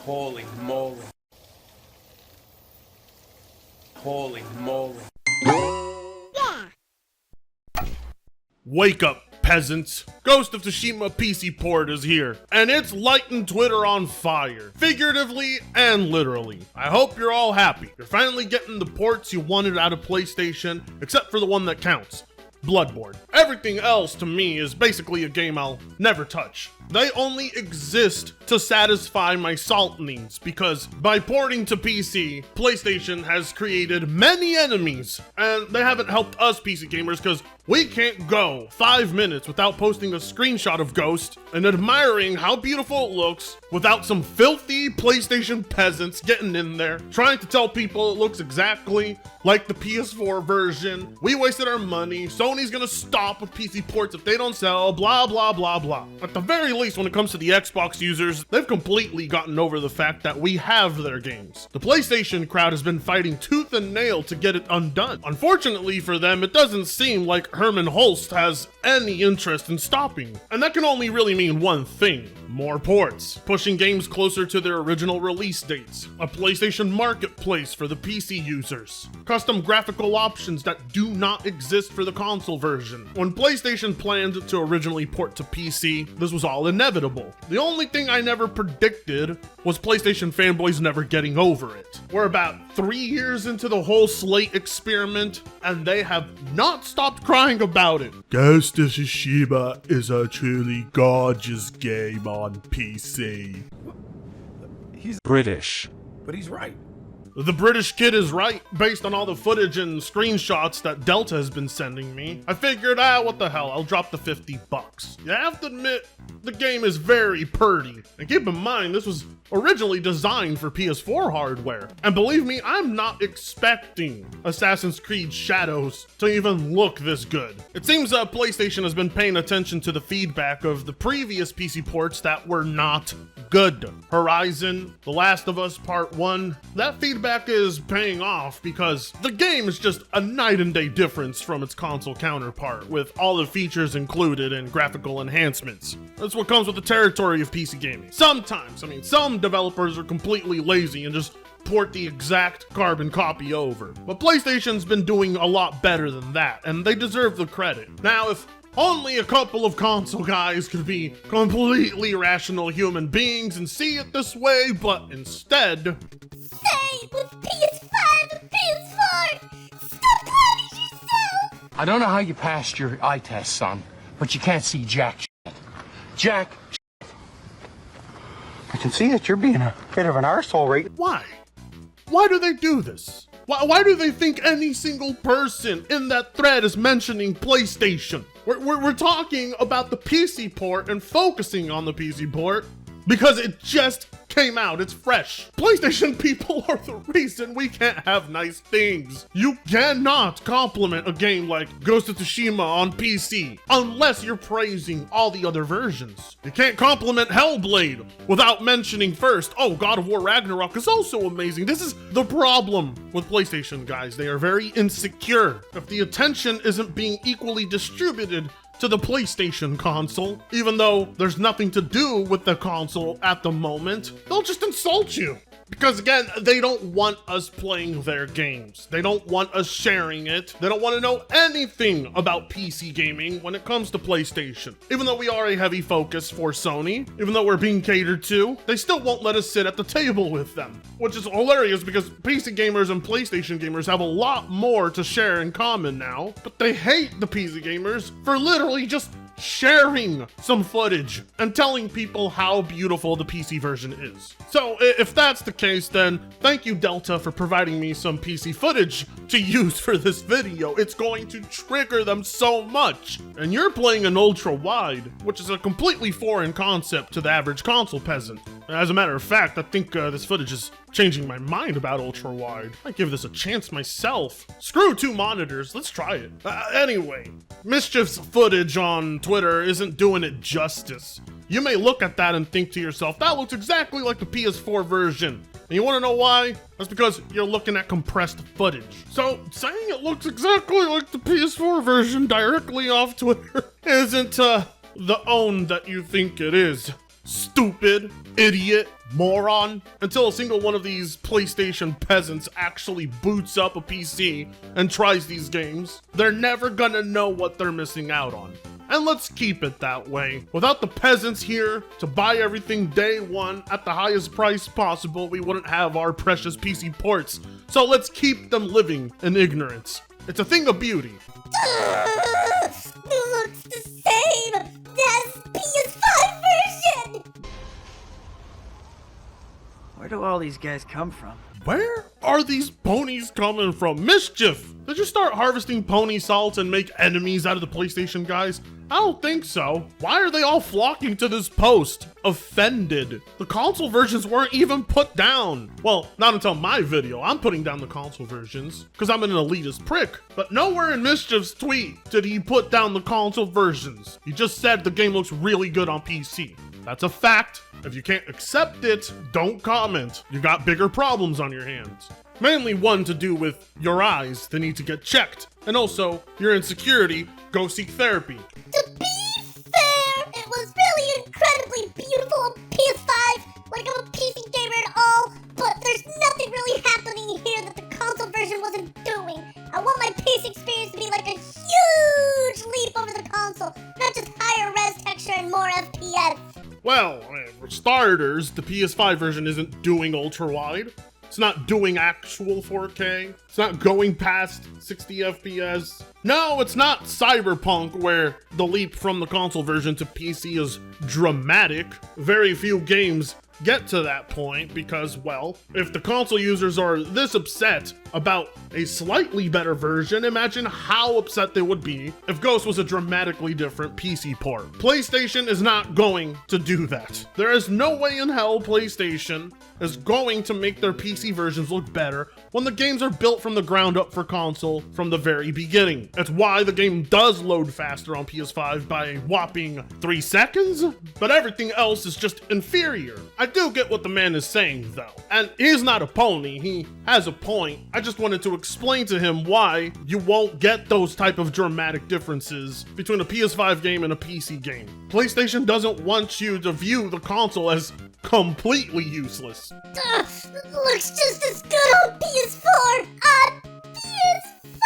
Holy moly. Holy moly. Wake up, peasants. Ghost of Tsushima PC port is here, and it's lighting Twitter on fire, figuratively and literally. I hope you're all happy. You're finally getting the ports you wanted out of PlayStation, except for the one that counts, Bloodborne. Everything else to me is basically a game I'll never touch. They only exist to satisfy my salt needs, because by porting to PC, PlayStation has created many enemies, and they haven't helped us PC gamers because we can't go 5 minutes without posting a screenshot of Ghost and admiring how beautiful it looks without some filthy PlayStation peasants getting in there, trying to tell people it looks exactly like the PS4 version. We wasted our money, Sony's gonna stop with PC ports if they don't sell, blah, blah, blah, blah. At the very least, when it comes to the Xbox users, they've completely gotten over the fact that we have their games. The PlayStation crowd has been fighting tooth and nail to get it undone. Unfortunately for them, it doesn't seem like Herman Holst has any interest in stopping. And that can only really mean one thing: more ports, pushing games closer to their original release dates, a PlayStation marketplace for the PC users, custom graphical options that do not exist for the console version. When PlayStation planned to originally port to PC, this was all inevitable. The only thing I never predicted was PlayStation fanboys never getting over it. We're about 3 years into the whole slate experiment, and they have not stopped crying about it. Ghost of Tsushima is a truly gorgeous game on PC. He's British. But he's right. The British kid is right. Based on all the footage and screenshots that Delta has been sending me, I figured, what the hell, I'll drop the $50. You have to admit, the game is very pretty. And keep in mind, this was originally designed for PS4 hardware. And believe me, I'm not expecting Assassin's Creed Shadows to even look this good. It seems PlayStation has been paying attention to the feedback of the previous PC ports that were not good. Horizon, The Last of Us Part 1, that feedback is paying off because the game is just a night and day difference from its console counterpart, with all the features included and graphical enhancements. That's what comes with the territory of PC gaming. Sometimes, some developers are completely lazy and just port the exact carbon copy over. But PlayStation's been doing a lot better than that, and they deserve the credit. Now, if only a couple of console guys could be completely rational human beings and see it this way, but instead... Say, with PS5 and PS4, stop punish yourself! I don't know how you passed your eye test, son, but you can't see jack shit. Jack shit. I can see that you're being a bit of an arsehole, right? Why? Why do they do this? Why do they think any single person in that thread is mentioning PlayStation? We're talking about the PC port and focusing on the PC port because it just came out, it's fresh. PlayStation people are the reason we can't have nice things. You cannot compliment a game like Ghost of Tsushima on PC unless you're praising all the other versions. You can't compliment Hellblade without mentioning first, oh, God of War Ragnarok is also amazing. This is the problem with PlayStation, guys. They are very insecure. If the attention isn't being equally distributed to the PlayStation console, even though there's nothing to do with the console at the moment, they'll just insult you. Because again, they don't want us playing their games. They don't want us sharing it. They don't want to know anything about PC gaming when it comes to PlayStation. Even though we are a heavy focus for Sony, even though we're being catered to, they still won't let us sit at the table with them. Which is hilarious because PC gamers and PlayStation gamers have a lot more to share in common now, but they hate the PC gamers for literally just sharing some footage and telling people how beautiful the PC version is. So if that's the case, then thank you, Delta, for providing me some PC footage to use for this video. It's going to trigger them so much. And you're playing an ultra wide, which is a completely foreign concept to the average console peasant. As a matter of fact, I think this footage is changing my mind about ultra wide. I might give this a chance myself. Screw 2 monitors, let's try it. Anyway, Mischief's footage on Twitter isn't doing it justice. You may look at that and think to yourself, that looks exactly like the PS4 version. And you want to know why? That's because you're looking at compressed footage. So saying it looks exactly like the PS4 version directly off Twitter isn't the own that you think it is. stupid, idiot, moron, until a single one of these PlayStation peasants actually boots up a PC and tries these games, they're never gonna know what they're missing out on. And let's keep it that way. Without the peasants here to buy everything day one at the highest price possible, we wouldn't have our precious PC ports. So let's keep them living in ignorance. It's a thing of beauty. It looks the same as PS5 version! Where do all these guys come from? Where are these ponies coming from? Mischief! Did you start harvesting pony salts and make enemies out of the PlayStation guys? I don't think so. Why are they all flocking to this post? Offended. The console versions weren't even put down. Well, not until my video. I'm putting down the console versions because I'm an elitist prick. But nowhere in Mischief's tweet did he put down the console versions. He just said the game looks really good on PC. That's a fact. If you can't accept it, don't comment. You got bigger problems on your hands. Mainly one to do with your eyes that need to get checked. And also, your insecurity, go seek therapy. To be fair, it was really incredibly beautiful on PS5. Like, I'm a PC gamer and all, but there's nothing really happening here that the console version wasn't doing. I want my PC experience to be like a huge leap over the console, not just higher res texture and more FPS. Well, for starters, the PS5 version isn't doing ultra-wide. It's not doing actual 4K. It's not going past 60 FPS. No, it's not Cyberpunk, where the leap from the console version to PC is dramatic. Very few games get to that point because, well, if the console users are this upset about a slightly better version, imagine how upset they would be if Ghost was a dramatically different PC port. PlayStation is not going to do that. There is no way in hell PlayStation is going to make their PC versions look better when the games are built from the ground up for console from the very beginning. That's why the game does load faster on PS5 by a whopping 3 seconds, but everything else is just inferior. I do get what the man is saying though, and he's not a pony, he has a point. I just wanted to explain to him why you won't get those type of dramatic differences between a PS5 game and a PC game. PlayStation doesn't want you to view the console as completely useless. Looks just as good on PS4, on PS5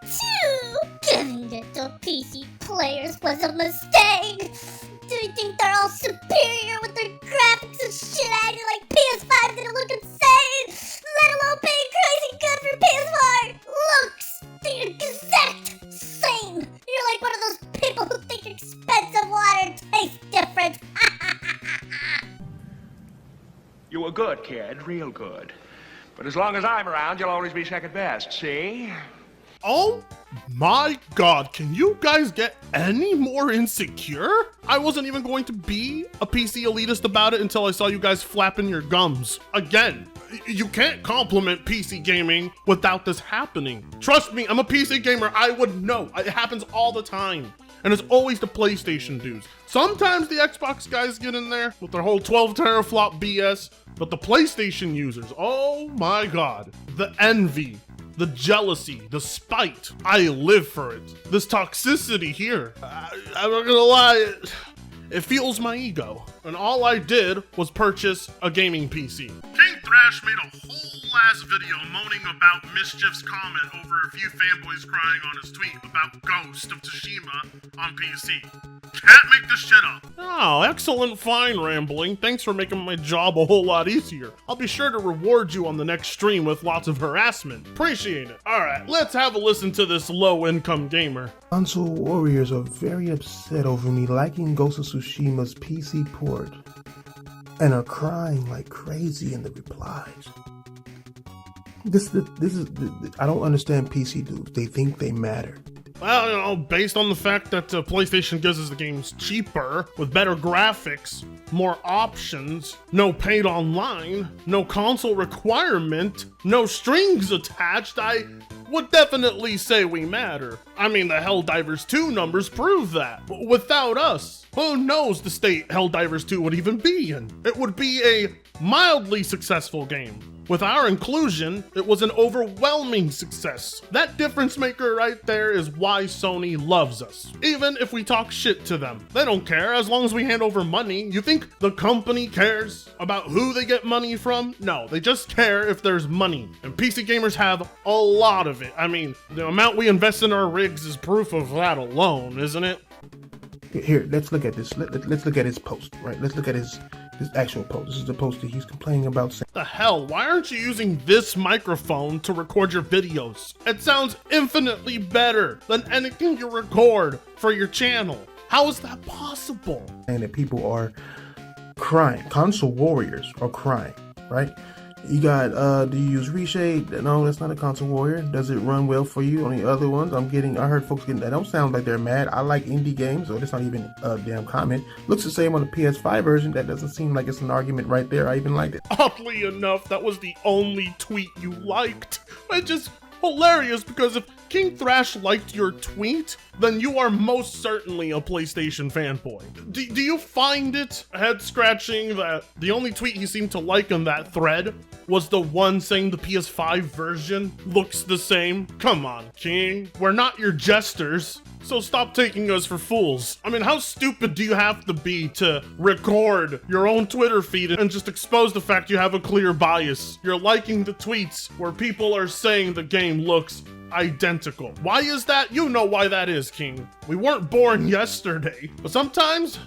too! Giving it to PC players was a mistake! Do you think they're all superior with their graphics and shit acting like PS5 didn't look insane? Let alone being crazy good for PS4! Looks the exact same! You're like one of those people who think expensive water tastes different! You were good, kid, real good. But as long as I'm around, you'll always be second best, see? Oh my god, can you guys get any more insecure? I wasn't even going to be a PC elitist about it until I saw you guys flapping your gums. Again, you can't compliment PC gaming without this happening. Trust me, I'm a PC gamer, I would know. It happens all the time. And it's always the PlayStation dudes. Sometimes the Xbox guys get in there with their whole 12 teraflop BS, but the PlayStation users, oh my god. The envy, the jealousy, the spite, I live for it. This toxicity here, I'm not gonna lie, it fuels my ego. And all I did was purchase a gaming PC. King Thrash made a whole ass video moaning about Mischief's comment over a few fanboys crying on his tweet about Ghost of Tsushima on PC. Can't make this shit up. Oh, excellent, fine rambling. Thanks for making my job a whole lot easier. I'll be sure to reward you on the next stream with lots of harassment. Appreciate it. Alright, let's have a listen to this low-income gamer. Console warriors are very upset over me liking Ghost of Tsushima's PC port and are crying like crazy in the replies. I don't understand PC dudes. They think they matter. Well, you know, based on the fact that PlayStation gives us the games cheaper, with better graphics, more options, no paid online, no console requirement, no strings attached, I would definitely say we matter. I mean, the Helldivers 2 numbers prove that. Without us, who knows the state Helldivers 2 would even be in? It would be a mildly successful game. With our inclusion, it was an overwhelming success. That difference maker right there is why Sony loves us. Even if we talk shit to them, they don't care as long as we hand over money. You think the company cares about who they get money from? No, they just care if there's money. And PC gamers have a lot of it. I mean, the amount we invest in our rigs is proof of that alone, isn't it? Here, let's look at this. Let's look at his post, right? Let's look at his actual post. This is the post that he's complaining about. The hell, why aren't you using this microphone to record your videos? It sounds infinitely better than anything you record for your channel. How is that possible? And that people are crying. Console warriors are crying, right? You got, do you use Reshade? No, that's not a console warrior. Does it run well for you? On the other ones, I heard folks getting that. Don't sound like they're mad. I like indie games, so that's not even a damn comment. Looks the same on the PS5 version. That doesn't seem like it's an argument right there. I even liked it. Oddly enough, that was the only tweet you liked. It's just hilarious because if King Thrash liked your tweet, then you are most certainly a PlayStation fanboy. Do you find it head-scratching that the only tweet he seemed to like in that thread was the one saying the PS5 version looks the same? Come on, King. We're not your jesters, so stop taking us for fools. I mean, how stupid do you have to be to record your own Twitter feed and just expose the fact you have a clear bias? You're liking the tweets where people are saying the game looks identical. Why is that? You know why that is, King. We weren't born yesterday, but sometimes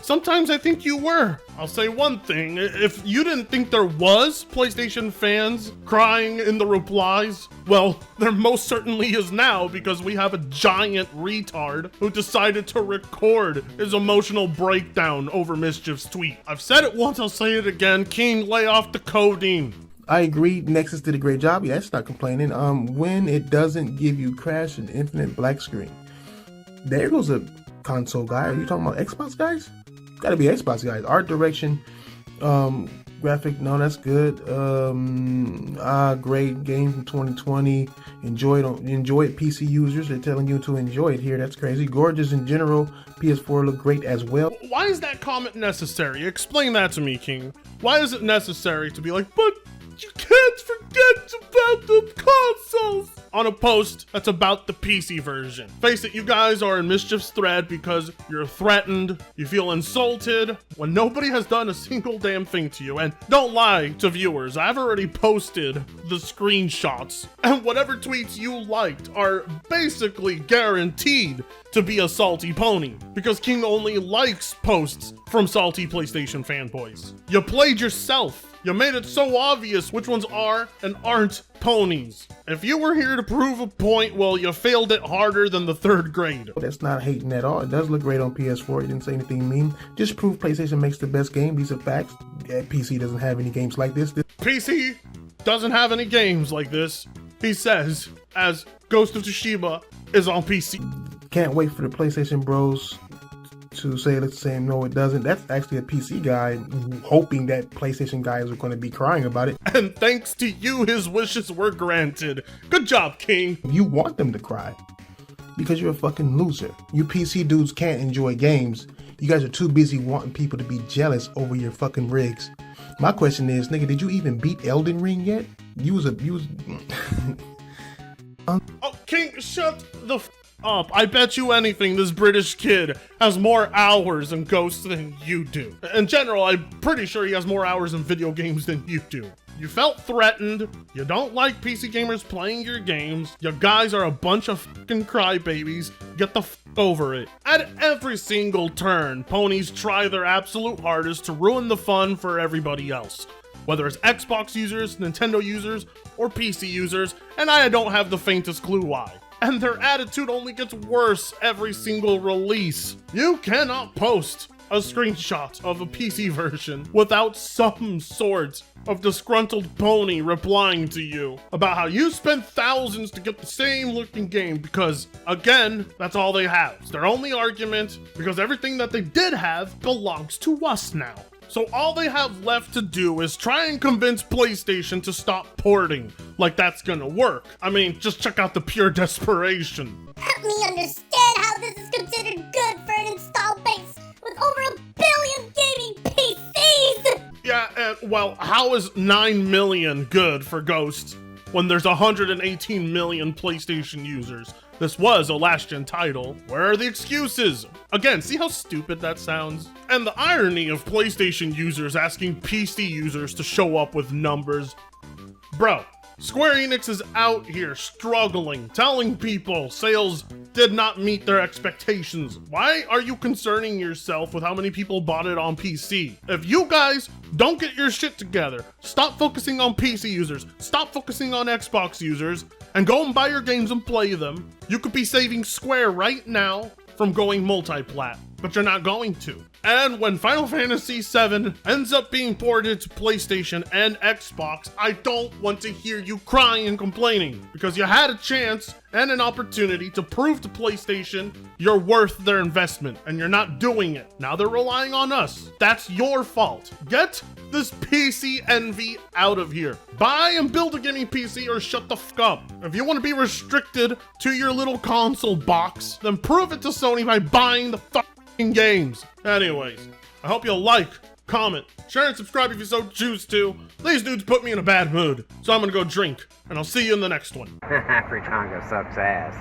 I think you were. I'll say one thing, if you didn't think there was PlayStation fans crying in the replies, well, there most certainly is now because we have a giant retard who decided to record his emotional breakdown over Mischief's tweet. I've said it once, I'll say it again, King, lay off the codeine. I agree, Nexus did a great job. Yeah, it's not complaining. When it doesn't give you crash and infinite black screen. There goes a console guy. Are you talking about Xbox guys? Gotta be Xbox guys. Art direction, graphic, no, that's good. Great game from 2020. Enjoy it, PC users. They're telling you to enjoy it here. That's crazy. Gorgeous in general. PS4 look great as well. Why is that comment necessary? Explain that to me, King. Why is it necessary to be like, but you can't forget about the consoles on a post that's about the PC version? Face it, you guys are in Mischief's thread because you're threatened, you feel insulted when nobody has done a single damn thing to you. And don't lie to viewers, I've already posted the screenshots, and whatever tweets you liked are basically guaranteed to be a salty pony, because King only likes posts from salty PlayStation fanboys. You played yourself. You made it so obvious which ones are and aren't ponies. If you were here to prove a point, well, you failed it harder than the third grade. That's not hating at all. It does look great on PS4. He didn't say anything mean. Just prove PlayStation makes the best game. These are facts. PC doesn't have any games like this. PC doesn't have any games like this, he says, as Ghost of Tsushima is on PC. Can't wait for the PlayStation bros to say the same. No, it doesn't. That's actually a PC guy hoping that PlayStation guys are going to be crying about it. And thanks to you, his wishes were granted. Good job, King. You want them to cry because you're a fucking loser. You PC dudes can't enjoy games. You guys are too busy wanting people to be jealous over your fucking rigs. My question is, nigga, did you even beat Elden Ring yet? Oh, King, shut the up. I bet you anything this British kid has more hours in Ghosts than you do. In general, I'm pretty sure he has more hours in video games than you do. You felt threatened, you don't like PC gamers playing your games, you guys are a bunch of fucking crybabies, get the f over it. At every single turn, ponies try their absolute hardest to ruin the fun for everybody else. Whether it's Xbox users, Nintendo users, or PC users, and I don't have the faintest clue why. And their attitude only gets worse every single release. You cannot post a screenshot of a PC version without some sort of disgruntled pony replying to you about how you spent thousands to get the same looking game because, again, that's all they have. It's their only argument because everything that they did have belongs to us now. So all they have left to do is try and convince PlayStation to stop porting. Like that's gonna work. I mean, just check out the pure desperation. Help me understand how this is considered good for an install base with over 1 billion gaming PCs! Yeah, And, well, how is 9 million good for Ghost when there's 118 million PlayStation users? This was a last-gen title. Where are the excuses? Again, see how stupid that sounds? And the irony of PlayStation users asking PC users to show up with numbers. Bro, Square Enix is out here struggling, telling people sales did not meet their expectations. Why are you concerning yourself with how many people bought it on PC? If you guys don't get your shit together, stop focusing on PC users, stop focusing on Xbox users, and go and buy your games and play them, you could be saving Square right now from going multi-plat, but you're not going to. And when Final Fantasy VII ends up being ported to PlayStation and Xbox, I don't want to hear you crying and complaining, because you had a chance and an opportunity to prove to PlayStation you're worth their investment, and you're not doing it. Now they're relying on us. That's your fault. Get this PC envy out of here. Buy and build a gaming PC or shut the fuck up. If you want to be restricted to your little console box, then prove it to Sony by buying the fucking games. Anyways, I hope you'll like, comment, share, and subscribe if you so choose to. These dudes put me in a bad mood, so I'm gonna go drink, and I'll see you in the next one. Fritongo sucks ass.